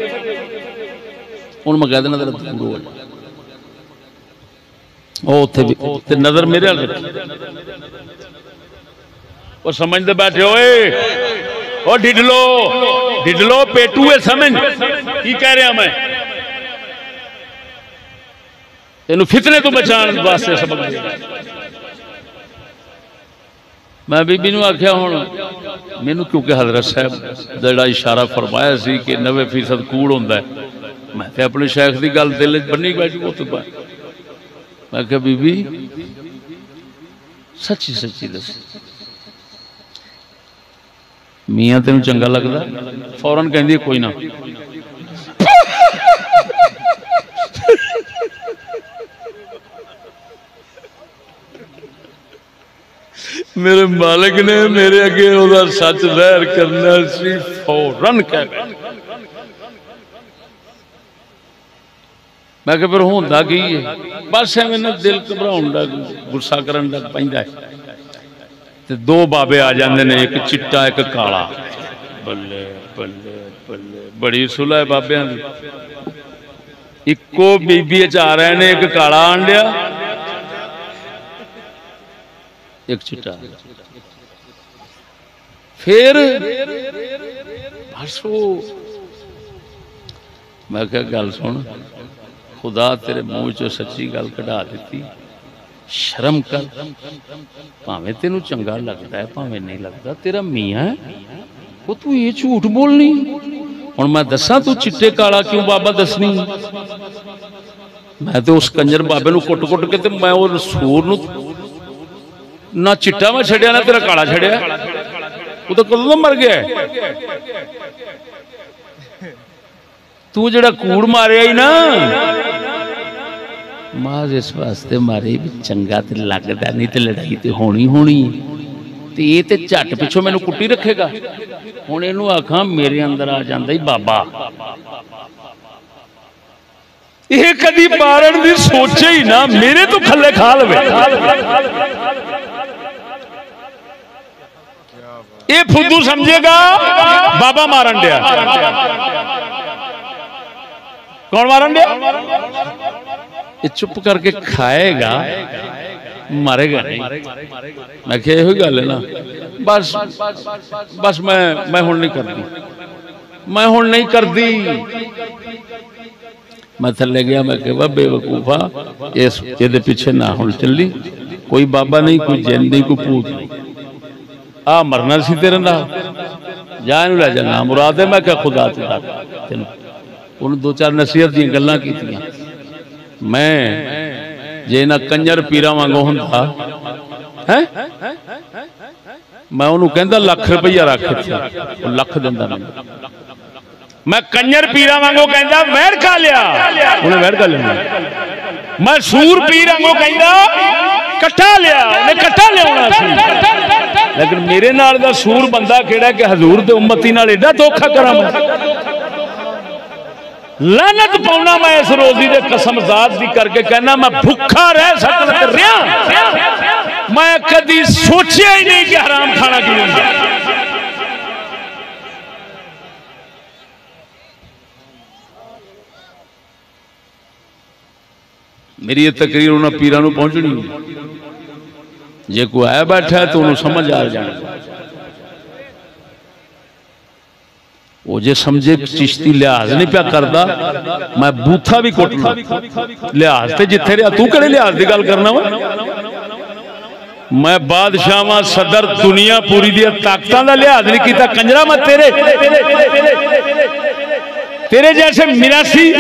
हुण मैं कह देना तेरा दूर हो जा, उत्थे नजर मेरे अल रखी। वो समझते बैठे ओए ढिडलो पेटू है, समझ की कह रहा मैं, तेनू फितने तो बचाने वास्ते सबक। मैं बीबी नू आख्या हुण मैनू, क्योंकि हजरत साहब जड़ा इशारा फरमाया सी कि 90% कूड़ होंदा है, मैं तो अपने शेख की गल दिल बनी बैठी। मैं क्या बीबी सच्ची सच्ची दस, मियाँ तेन चंगा लगता? फौरन कहती कोई ना। मेरे मालिक ने मेरे अगे ओदा सच ज़ाहिर करना सी, फौरन कह मैं फिर होंदा की है, बस एवें ना दिल घबराउण दा गुस्सा करन लग पैंदा है। ते 2 बाबे आ जाते ने, एक चिट्टा एक काला। बल्ले बल्ले बल्ले बड़ी सुलह है बाबियां दी। इको बीबी च आ रहे ने, एक काला आन लिया एक चिट्टा। फिर मैं क्या गल सुन, खुदा तेरे मुंह चो सच्ची गल कढ़ा दी, शर्म कर। भावें तेनू चंगा लगता है भावें नहीं लगता, तेरा मियाँ है वो, तू ये झूठ बोलनी। हुण मैं दसा तू चिट्टे काला क्यों बाबा दसनी? मैं तो उस कंजर बाबे नू कुट कुट के मैं वो सूर नू ना चिट्टा मैं छड़िया ना तेरा काला छड़िया, वो तो कदों दा मर गया। तू जड़ा कूड़ मारिया ही ना, माज इस वास्ते मारे भी चंगा तो लगता नहीं, तो लड़ाई तो होनी होनी। तो ये तो झट पिछों मैनू कुट्टी रखेगा। हुण इहनूं आखां मेरे अंदर आ जांदा ही बाबा, ये कदी मारन दी सोचे ही ना, मेरे तो खले खा लवे। ये फुद्दू समझेगा बाबा मारन दिया। कौन मारन दिया? ये चुप करके खाएगा, मारेगा नहीं। मैं क्या यही गल है ना, बस बस मैं हुण नहीं करती, मैं हुण नहीं करती। मैं थले गया, मैं कहा बेवकूफा ये पीछे ना हुण चली, कोई बाबा नहीं, कोई जिन नहीं, कोई भूत नहीं, आ मरना सी तेरे नाल, जा इहनूं लै जा ना मुराद है। मैं क्या खुदा तेन उन्हें दो चार नसीहत दी गल्लां कीतियां। मैं जे इन्हां कंजर पीरां वांगू हुंदा है, मैं उन्होंने कहंदा लाख रुपया रख इत्थे, लख दिंदा नहीं। मैं कंजर पीरां वांगू कहंदा वैर खा लिया, उन्हें वैर खा लिया। मैं सूर पीर वांगू कहंदा कट्टा लिया, उन्हें कट्टा लियाउणा सी। लेकिन मेरे नाल दा सूर बंदा किहड़ा कि हजूर दे उम्मती नाल एडा धोखा करां मैं, लानत पाउना मैं इस रोजी दे कसम जात दी करके कहना मैं भुखा रह सकदा रहा, मैं कदी सोचिया ही नहीं कि हराम खाना की होंदा। मेरी ये तकरीर उन्होंने पीरां नूं पहुंचनी, जे कोई आया बैठा है तो उन्होंने समझ आ जाए। वो जे समझे चिश्ती लिहाज नहीं पिया करता, मैं बूथा भी कुटना। लिहाज ते जिथे रहा, तू केड़े लिहाज की गल करना वा? मैं बादशाह सदर दुनिया पूरी दी ताकतां दा लिहाज नहीं किया। कंजरा मैं तेरे जैसे 82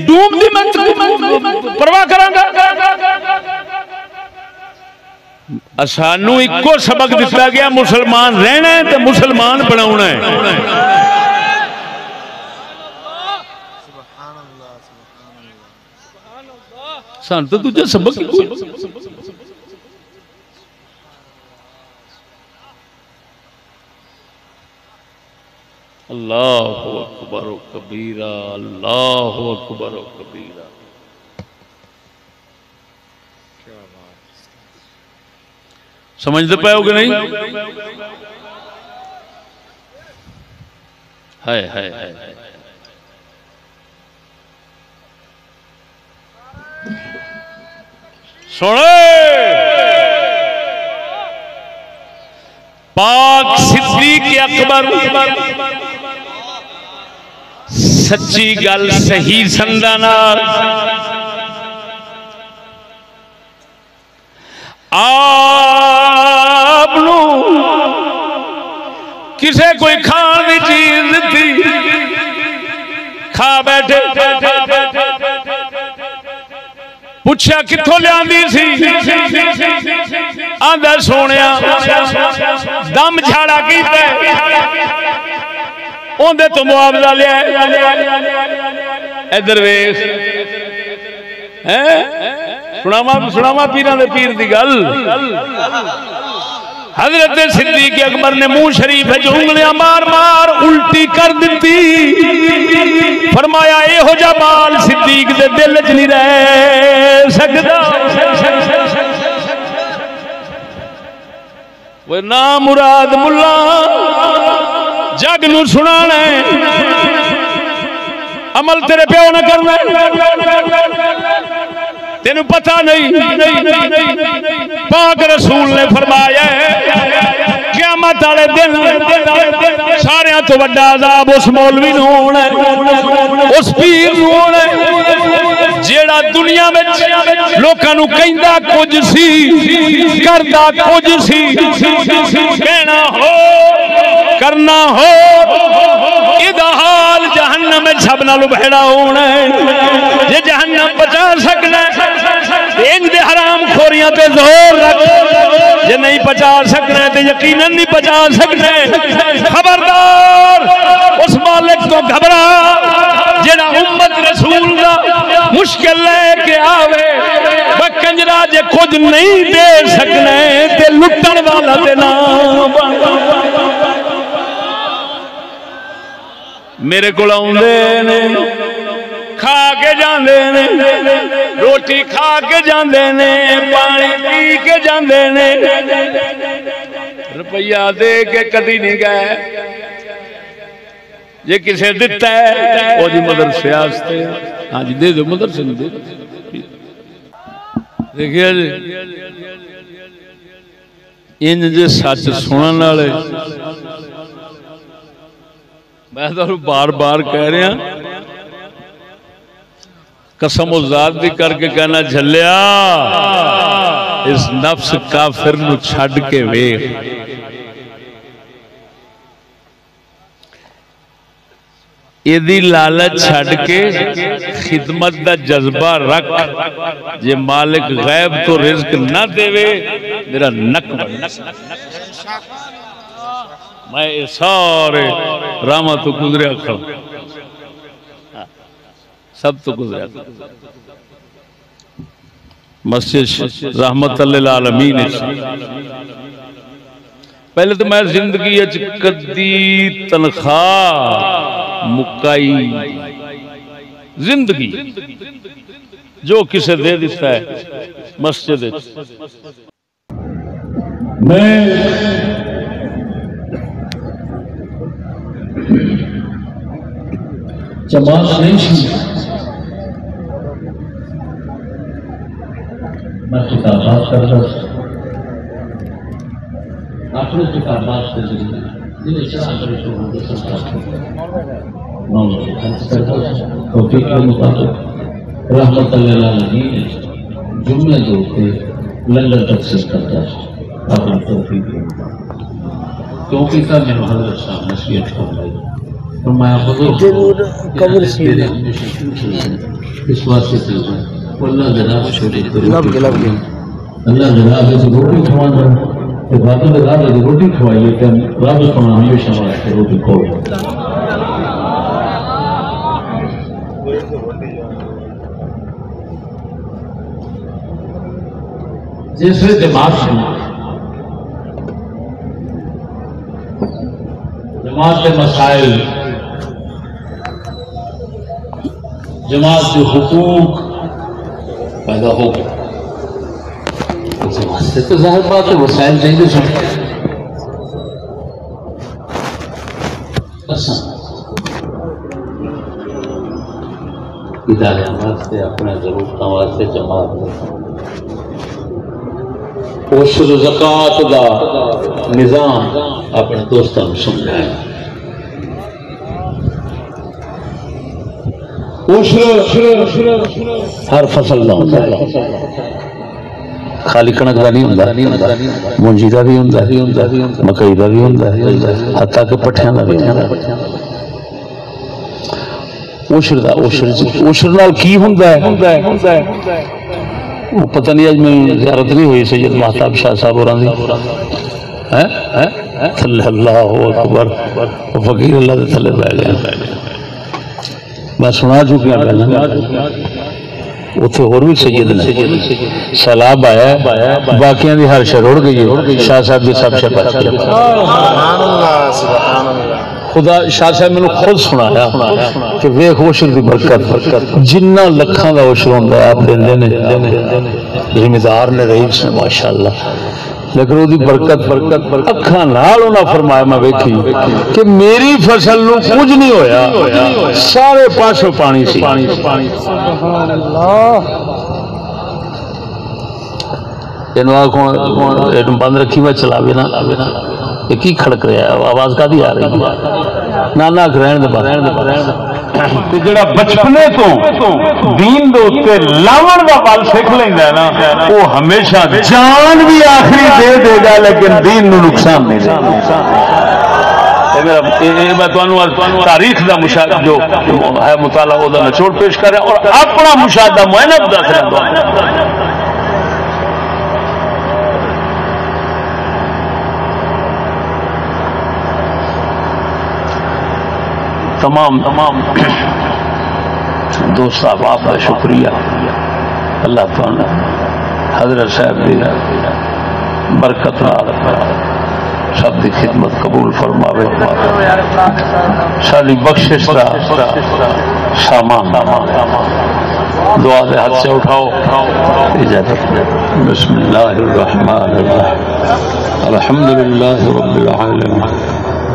डूम दी परवाह करांगा। सानू इको सबक दिता गया, मुसलमान रहना है तो मुसलमान बनाना है। सान तो दूजा सबक अल्लाहु अकबर कबीरा, अल्लाहु अकबर कबीरा। समझते पाओगे नहीं? है सुने पाक सिद्दीक अकबर सच्ची गल सही संदा नाल आपनू किसे कोई खाण की चीज दी, खा बैठे, पूछा कित्थों लियांदी सी, आंदा सोनिया दम झाड़ा कीता, उहदे तो मुआवजा लिया। इधर वेख सुनावा पीरां दे पीर दी गल। हजरत सिद्दीक अकबर ने मुंह शरीफ जो उंगलियां मार मार उल्टी कर दी। फरमाया एहो जा माल सिद्दीक दे दिल च नहीं रह सकदा। वो ना मुराद मुल्ला जग नूं सुनाना अमल तेरे प्यो ने करना, तेन पता नहीं। पाक रसूल ने फरमाया क़यामत वाले दिन सारियां तो वड्डा अज़ाब उस मौलवी नूं होना है, उस पीर नूं होना है जेड़ा दुनिया में लोकां नूं कहंदा कुछ सी करदा कुछ सी, कहना हो करना हो, इहदा हाल जहन्नम में सब नालों भैड़ा होना है। जे जहन्नम बचा सकना इंज हराम खोरियां ते जोर रख, जे नहीं बचा सकना तो यकीनन नहीं बचा सकना। खबरदार उस मालिक तो घबरा जेड़ा उम्मत रसूल दा मुश्किल लेके आवे। कंजरा जे कुछ नहीं दे सकने ते लुटन वाला ते ना मेरे को आउंदे ने खा के जाते ने रोटी खा के जाते ने पानी पी के जाते ने रुपया दे के कदी नहीं गए जे किसे दिता है वो जी मदरसे आस्ते हाँ जी दे दो मदरसे में दे देखिए जी इन जे सच सुनने वाले मैं तो बार बार कह रहा कसम उजाद दी करके कहना झलिया इस नफ्स काफिर नू छड़ के वेख एदी लालच छड़ के खिदमत दा जज्बा रख जे मालिक गैब तो रिज्क ना देवे मेरा नक मैं सारे रामा तो गुजरिया खड़ा सब तो गुजरिया मस्जिद रहमत लिल आलमीन पहले तो मैं जिंदगी कदी तनख्वाह मुकाई जिंदगी जो किसे दे दिता है मस्जिद मैं जमात नहीं सुनी मैं किताबात करता अपने किताबात के जरिए जिन्हें चाह करे तो वो करता तौफीक के मुताबिक रहमत लिल आलमीन जुम्मे दो के लंगर तकसीम करता है अपनी तौफीक के मुताबिक क्योंकि का मेरे हज़रत साहब नसीहत फरमाई तो मैं आपको कब्र से इस वास्ते से अल्लाह जनाब छोड़े अल्लाह जनाब से रोटी खवाना तो बाबा ने रात में रोटी खवाई है रात को हमेशा वास्ते रोटी खाओ जैसे जमात के मसाइल जमात के हुकूक पैदा हो गए तो जाहिर बात है वसाइल चाहिए सुन इदारे वास्ते अपने जरूरतों वास्ते जमात उशर ज़कात दा निज़ाम अपने दोस्तों को समझाया हर फसल का होता है खाली कणक का नहीं होता मुंजी का भी होता मकई का भी होता हत्ता के पट्ठियां का भी उशर नाल की होंदा है वो पता नहीं अज मैं ज़ियारत नहीं हुई सैयद महताब शाह साहब होरां दी अल्लाहु अकबर फकीर अल्लाह दे थले बह गए मैं सुना चुकिया उत्थे होर भी सैयद ने सैलाब आया बाकियां दी हर शय रुड़ गई है शाह साहब दी सब शय बच गई खुदा शाह साहब मैंने खुद सुनाया कि वेख उशर दी बरकत जिन्ना लखां दा उशर हुंदा आप देंदे ने जिम्मेदार ने रईस ने माशाअल्लाह लेकिन वो बरकत अखा नाल उन्हें फरमाया मैं वेखी कि मेरी फसल नूं कुछ नहीं होया सारे पासों पानी सी बंद रखी मैं चलावे ना की खड़क रहा है आवाज कादी आ रही है ना रहन दे जेड़ा बचपने तो दीन दे उत्ते लावण दा बल सिख लैंदा ना वो हमेशा जान भी आखिरी दे देगा लेकिन दीन नूं नुकसान नहीं देगा मैं तारीख का मुशाहिदा जो है मुताला ओदा निचोड़ पेश कर रहा और अपना मुशाहिदा मुआयना दस रहा तमाम दोस्त आप का शुक्रिया अल्लाह ताला हजरत साहब दी बरकत नाल सब दी खिदमत कबूल फरमावे, साडी बख्शिश दा सामान दुआ दे हाथ से उठाओ। इजाजत बिस्मिल्लाहिर्रहमानिर्रहीम अल्हम्दुलिल्लाहि रब्बिल आलमीन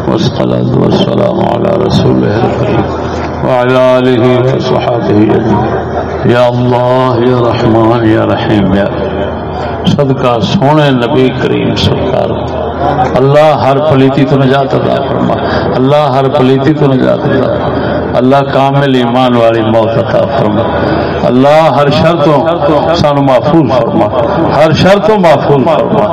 वस्सलातु वस्सलामु अला रसूलिहिल करीम व अला आलिहि व सहाबिहि अजमईन। या अल्लाह या रहमान या रहीम या सदका सोने नबी करीम सरकार। अल्लाह हर पलीती तो निजात अता फरमा, अल्लाह हर पलीती तो निजात अता, अल्लाह कामिल ईमान वाली मौत अता फरमा, अल्लाह हर शर्तों सानू महफूज फरमा, हर शर्तों महफूज फरमा।